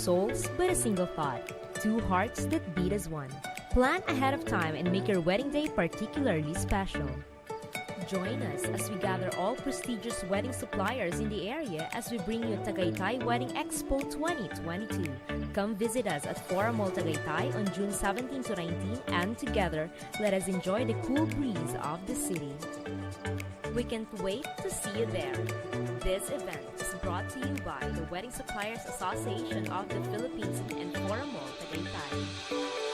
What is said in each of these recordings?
souls, but a single thought. Two hearts that beat as one. Plan ahead of time and make your wedding day particularly special. Join us as we gather all prestigious wedding suppliers in the area as we bring you Tagaytay Wedding Expo 2022. Come visit us at Fora Mall Tagaytay on June 17 to 19 and together, let us enjoy the cool breeze of the city. We can't wait to see you there. This event is brought to you by the Wedding Suppliers Association of the Philippines and Fora Mall Tagaytay.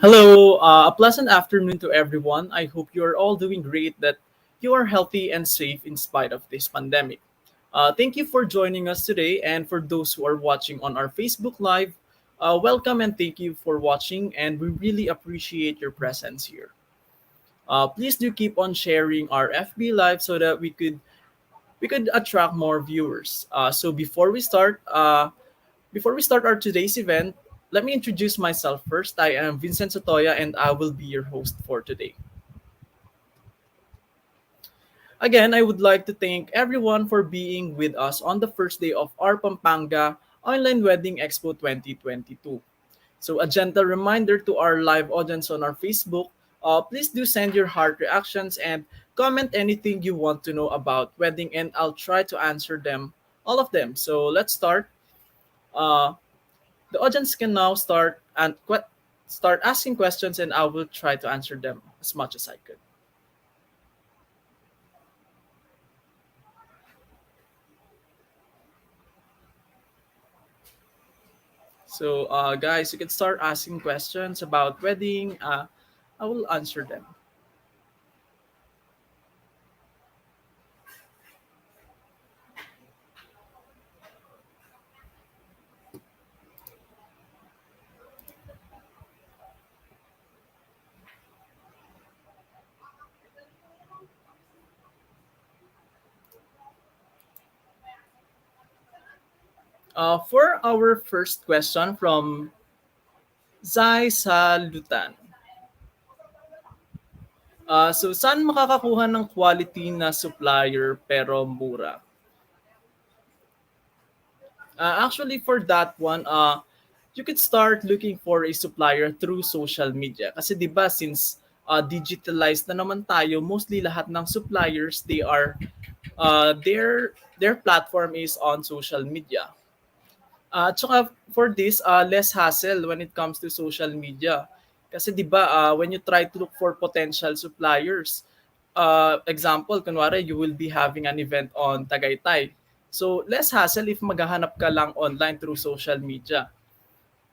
Hello, a pleasant afternoon to everyone. I hope you are all doing great, that you are healthy and safe in spite of this pandemic. Thank you for joining us today, and for those who are watching on our Facebook Live, welcome and thank you for watching, and we really appreciate your presence here. Please do keep on sharing our FB Live so that we could attract more viewers. So before we start our today's event, let me introduce myself first. I am Vincent Sotoya and I will be your host for today. Again, I would like to thank everyone for being with us on the first day of our Pampanga Online Wedding Expo 2022. So, a gentle reminder to our live audience on our Facebook, please do send your heart reactions and comment anything you want to know about wedding, and I'll try to answer them, all of them. So, let's start. Uh, the audience can now start asking questions, and I will try to answer them as much as I could. So, guys, you can start asking questions about wedding. I will answer them. For our first question from Zai Salutan. So, saan makakakuha ng quality na supplier pero mura? Actually, for that one, you could start looking for a supplier through social media. Kasi 'di ba, since digitalized na naman tayo, mostly lahat ng suppliers, their platform is on social media. Tsaka for this, less hassle when it comes to social media. Kasi 'di ba, when you try to look for potential suppliers, example, kunwari you will be having an event on Tagaytay. So, less hassle if maghahanap ka lang online through social media.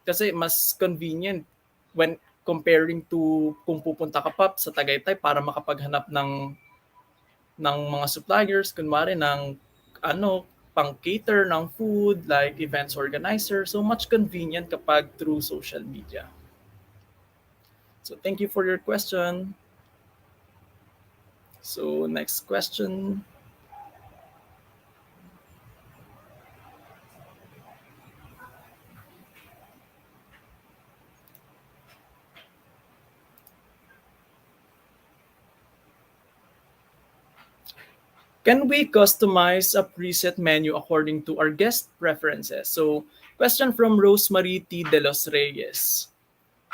Kasi mas convenient when comparing to kung pupunta ka pa sa Tagaytay para makapaghanap ng mga suppliers, kunwari ng ano, pang cater ng food, like events organizer. So much convenient kapag through social media. So thank you for your question. So next question. Can we customize a preset menu according to our guest preferences? So question from Rosemary T. De Los Reyes.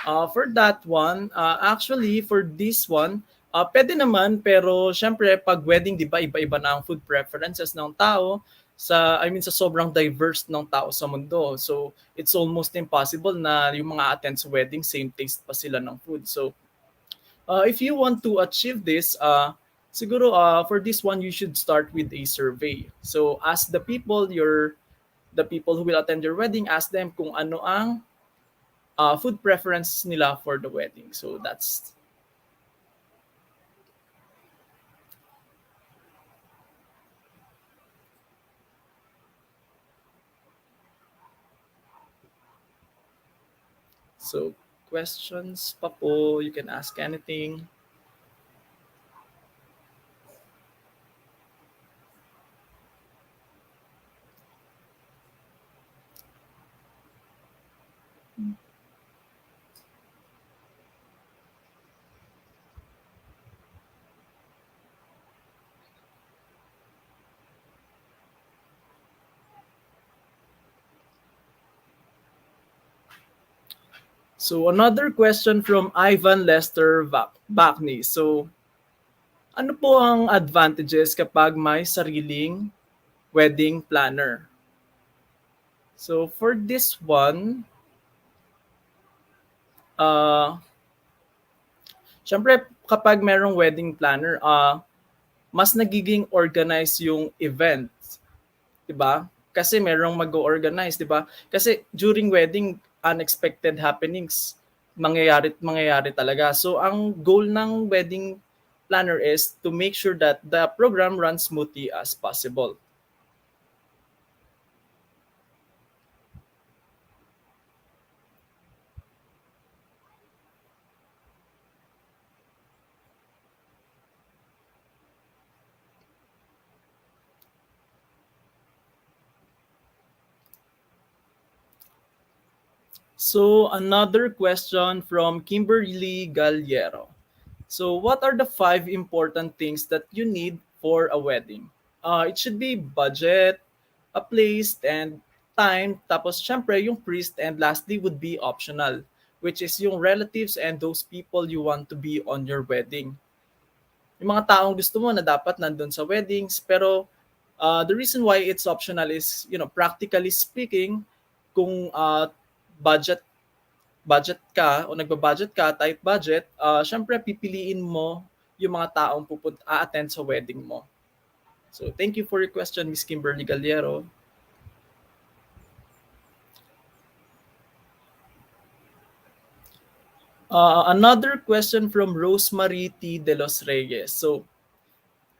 For that one, actually for this one, pwede naman, pero syempre pag wedding, 'di ba, iba-iba na ang food preferences ng tao, sa sobrang diverse ng tao sa mundo. So it's almost impossible na yung mga attend sa wedding same taste pa sila ng food. So if you want to achieve this, siguro for this one you should start with a survey. So ask the people who will attend your wedding, ask them kung ano ang food preference nila for the wedding. So that's so questions pa po. You can ask anything. So another question from Ivan Lester Bakni. So ano po ang advantages kapag may sariling wedding planner? So for this one, uh, syempre kapag merong wedding planner, mas nagiging organized yung event, 'di ba? Kasi merong mag-organize, 'di ba? Kasi during wedding, unexpected happenings mangyayari at mangyayari talaga. So ang goal ng wedding planner is to make sure that the program runs smoothly as possible. So another question from Kimberly Galliero. So what are the five important things that you need for a wedding? It should be budget, a place, and time. Tapos syempre yung priest, and lastly would be optional, which is yung relatives and those people you want to be on your wedding. Yung mga taong gusto mo na dapat nandun sa weddings, pero the reason why it's optional is, practically speaking, kung budget budget ka o nagba-budget ka, tight budget, syempre pipiliin mo yung mga taong attend sa wedding mo. So, thank you for your question, Miss Kimberly Galliero. Another question from Rosemary T. De Los Reyes. So,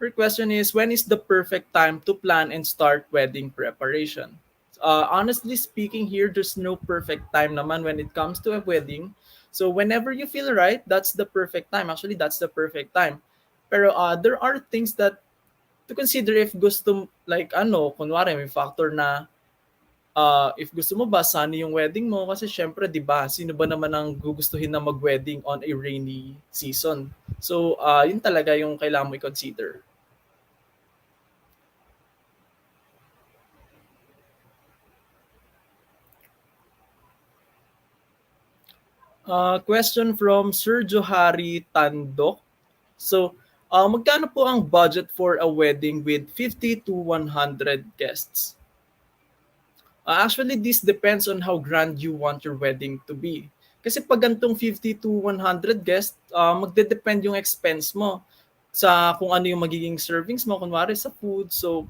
her question is, when is the perfect time to plan and start wedding preparation? Honestly speaking, here there's no perfect time naman when it comes to a wedding. So whenever you feel right, that's the perfect time. Actually, that's the perfect time. Pero there are things that to consider if gusto, like kunwari may factor na if gusto mo ba sunny yung wedding mo kasi syempre 'di ba, sino ba naman ang gugustuhin na mag-wedding on a rainy season. So yun talaga yung kailangan mo i-consider. Question from Sir Johari Tandok. So, magkano po ang budget for a wedding with 50 to 100 guests? Actually, this depends on how grand you want your wedding to be. Kasi pag gantong 50 to 100 guests, magde-depend yung expense mo sa kung ano yung magiging servings mo, kunwari sa food. So,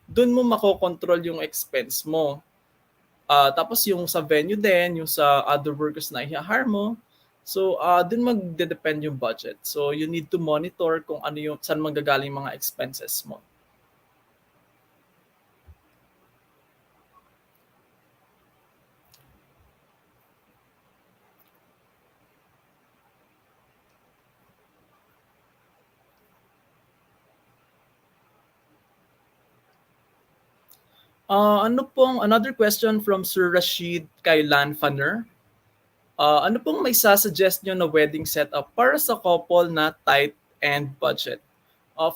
dun mo makokontrol yung expense mo. Tapos yung sa venue din, yung sa other workers na i-hire mo. So, dun magde-depend yung budget. So, you need to monitor kung ano yung, saan manggagaling mga expenses mo. Another question from Sir Rashid Kailan Faner. Ano pong may sasuggest nyo na wedding setup para sa couple na tight and budget?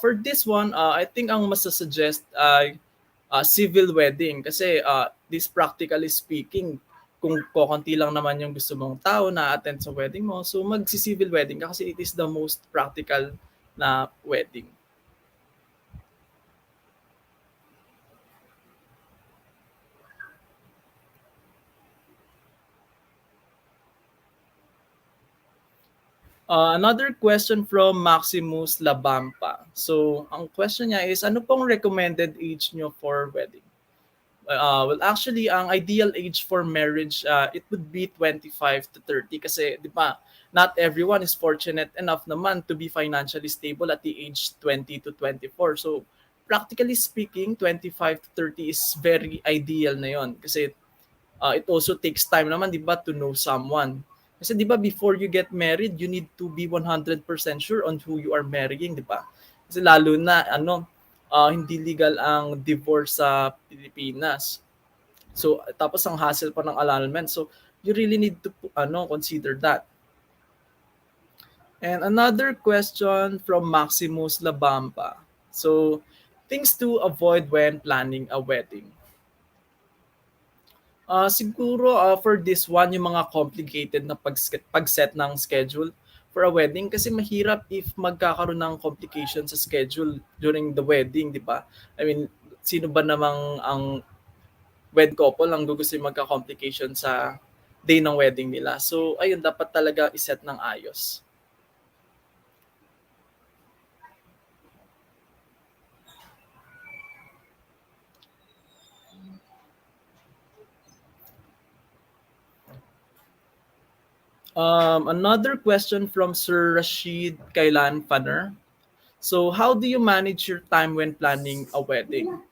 For this one, I think ang masasuggest ay civil wedding kasi this practically speaking, kung kokonti lang naman yung gusto mong tao na attend sa wedding mo, so magsi-civil wedding ka kasi it is the most practical na wedding. Another question from Maximus Labampa. So, ang question niya is, ano pong recommended age nyo for wedding? Well, actually, ang ideal age for marriage, it would be 25 to 30 kasi, di ba, not everyone is fortunate enough naman to be financially stable at the age 20 to 24. So, practically speaking, 25 to 30 is very ideal na yon kasi it also takes time naman, di ba, to know someone. Kasi di ba, before you get married, you need to be 100% sure on who you are marrying, di ba? Kasi lalo na, hindi legal ang divorce sa Pilipinas. So, tapos ang hassle pa ng annulment. So, you really need to consider that. And another question from Maximus Labamba. So, things to avoid when planning a wedding. Siguro for this one, yung mga complicated na pag-set ng schedule for a wedding kasi mahirap if magkakaroon ng complication sa schedule during the wedding, di ba? I mean, sino ba namang ang wed couple ang gusto yung magka-complication sa day ng wedding nila. So, ayun, dapat talaga iset ng ayos. Another question from Sir Rashid Kailan Fanner. So, how do you manage your time when planning a wedding?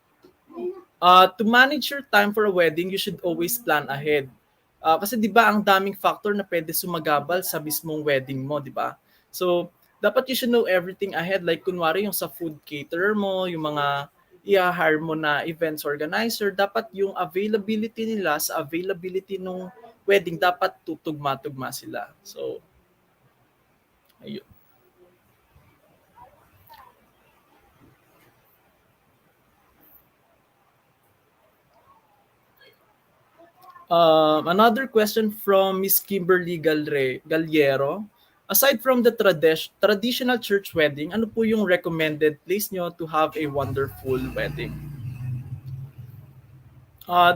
To manage your time for a wedding, you should always plan ahead. Kasi 'di ba ang daming factor na pwede sumagabal sa mismong wedding mo, 'di ba? So, dapat you should know everything ahead like kunwari yung sa food caterer mo, yung mga i-hire mo na events organizer, dapat yung availability nila sa availability nung wedding dapat tutugma-tugma sila. So, ayun. Another question from Miss Kimberly Galliero. Aside from the traditional church wedding, ano po yung recommended place nyo to have a wonderful wedding?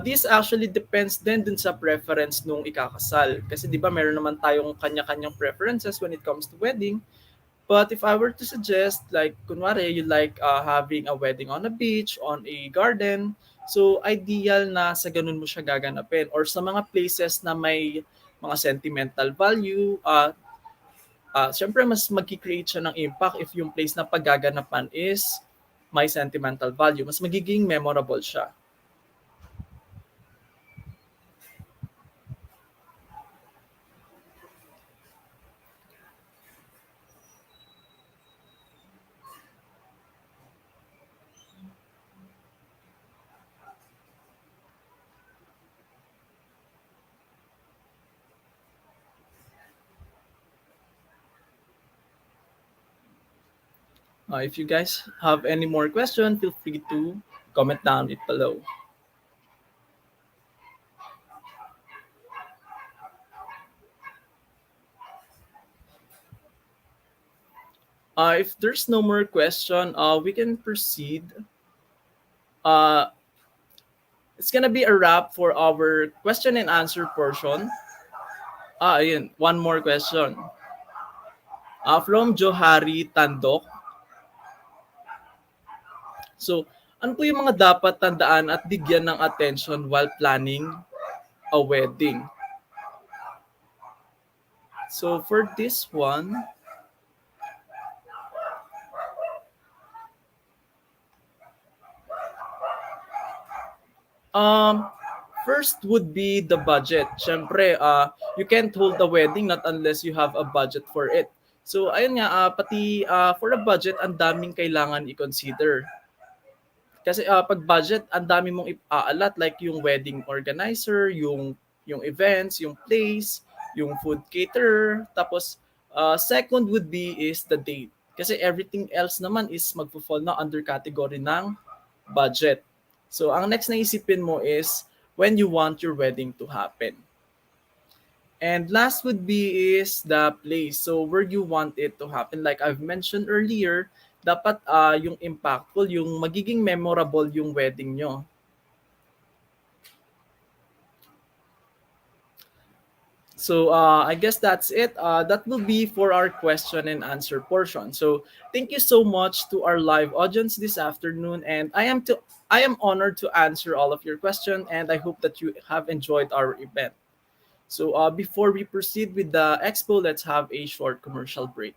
This actually depends din dun sa preference nung ikakasal. Kasi di ba meron naman tayong kanya-kanyang preferences when it comes to wedding. But if I were to suggest, like, kunwari, you like having a wedding on a beach, on a garden, so ideal na sa ganun mo siya gaganapin. Or sa mga places na may mga sentimental value, syempre mas mag-create siya ng impact if yung place na paggaganapan is may sentimental value. Mas magiging memorable siya. If you guys have any more question, feel free to comment down it below. If there's no more question, we can proceed. Uh, it's gonna be a wrap for our question and answer portion. Ayun, one more question. From Johari Tandok. So, ano po yung mga dapat tandaan at bigyan ng attention while planning a wedding? So, for this one, um, first would be the budget. Siyempre, you can't hold a wedding not unless you have a budget for it. So, ayun nga, pati for a budget, ang daming kailangan i-consider. Kasi pag budget, ang dami mong aalat like yung wedding organizer, yung events, yung place, yung food caterer, tapos second would be is the date. Kasi everything else naman is magfo-fall na under category ng budget. So ang next na isipin mo is when you want your wedding to happen. And last would be is the place. So where you want it to happen. Like I've mentioned earlier, dapat yung impactful, yung magiging memorable yung wedding nyo. So I guess that's it. That will be for our question and answer portion. So thank you so much to our live audience this afternoon, and I am honored to answer all of your questions, and I hope that you have enjoyed our event. So before we proceed with the expo, let's have a short commercial break.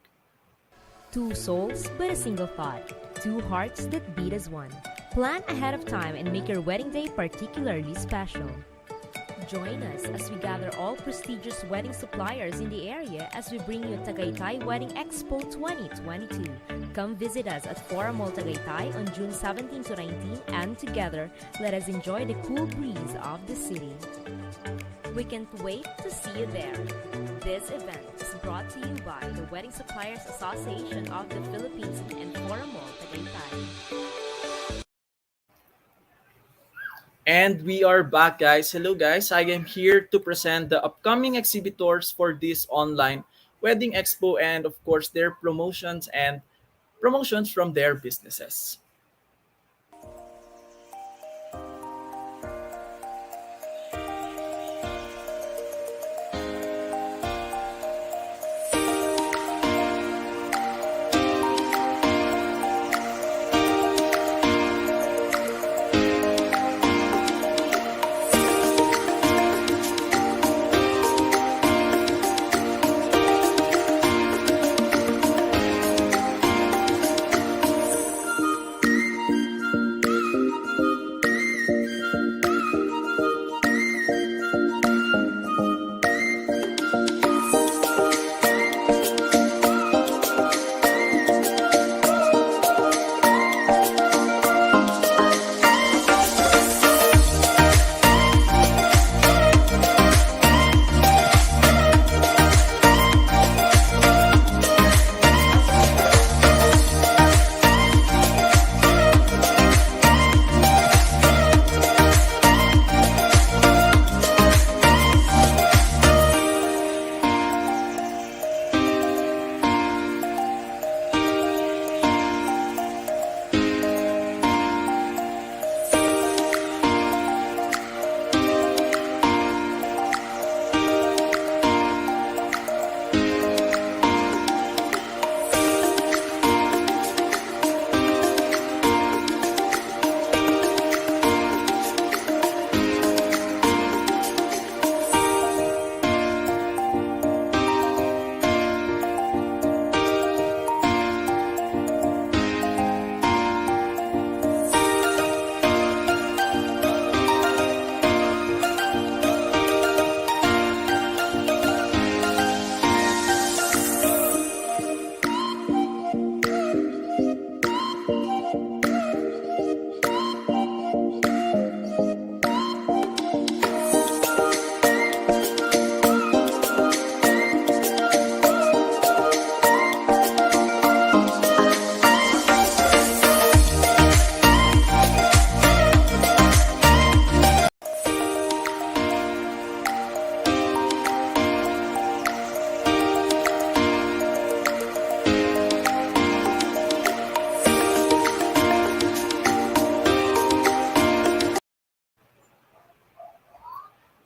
Two souls, but a single thought. Two hearts that beat as one. Plan ahead of time and make your wedding day particularly special. Join us as we gather all prestigious wedding suppliers in the area as we bring you Tagaytay Wedding Expo 2022. Come visit us at Fora Mall Tagaytay on June 17 to 19, and together, let us enjoy the cool breeze of the city. We can't wait to see you there. This event is brought to you by the Wedding Suppliers Association of the Philippines and Fora Mall Tagaytay. And we are back, guys. Hello, guys. I am here to present the upcoming exhibitors for this online wedding expo and, of course, their promotions and promotions from their businesses.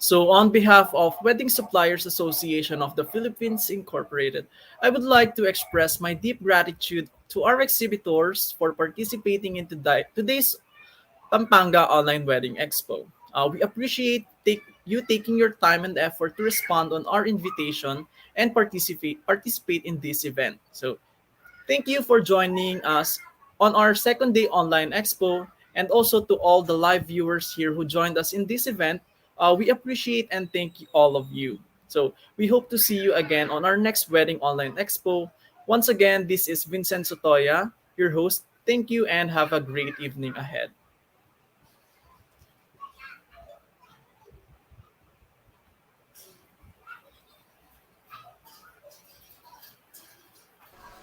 So, on behalf of Wedding Suppliers Association of the Philippines Incorporated, I would like to express my deep gratitude to our exhibitors for participating in today's Pampanga Online Wedding Expo. We appreciate you taking your time and effort to respond on our invitation and participate in this event. So, thank you for joining us on our second day online expo, and also to all the live viewers here who joined us in this event. We appreciate and thank all of you. So we hope to see you again on our next wedding online expo. Once again, this is Vincent Sotoya, your host. Thank you and have a great evening ahead.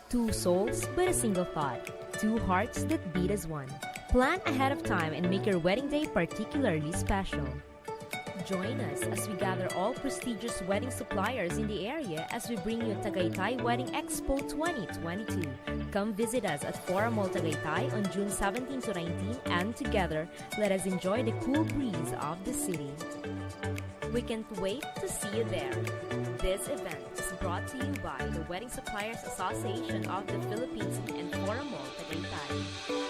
Two souls, but a single thought. Two hearts that beat as one. Plan ahead of time and make your wedding day particularly special. Join us as we gather all prestigious wedding suppliers in the area as we bring you Tagaytay Wedding Expo 2022. Come visit us at Forum Mall Tagaytay on June 17 to 19, and together, let us enjoy the cool breeze of the city. We can't wait to see you there. This event is brought to you by the Wedding Suppliers Association of the Philippines and Forum Mall Tagaytay.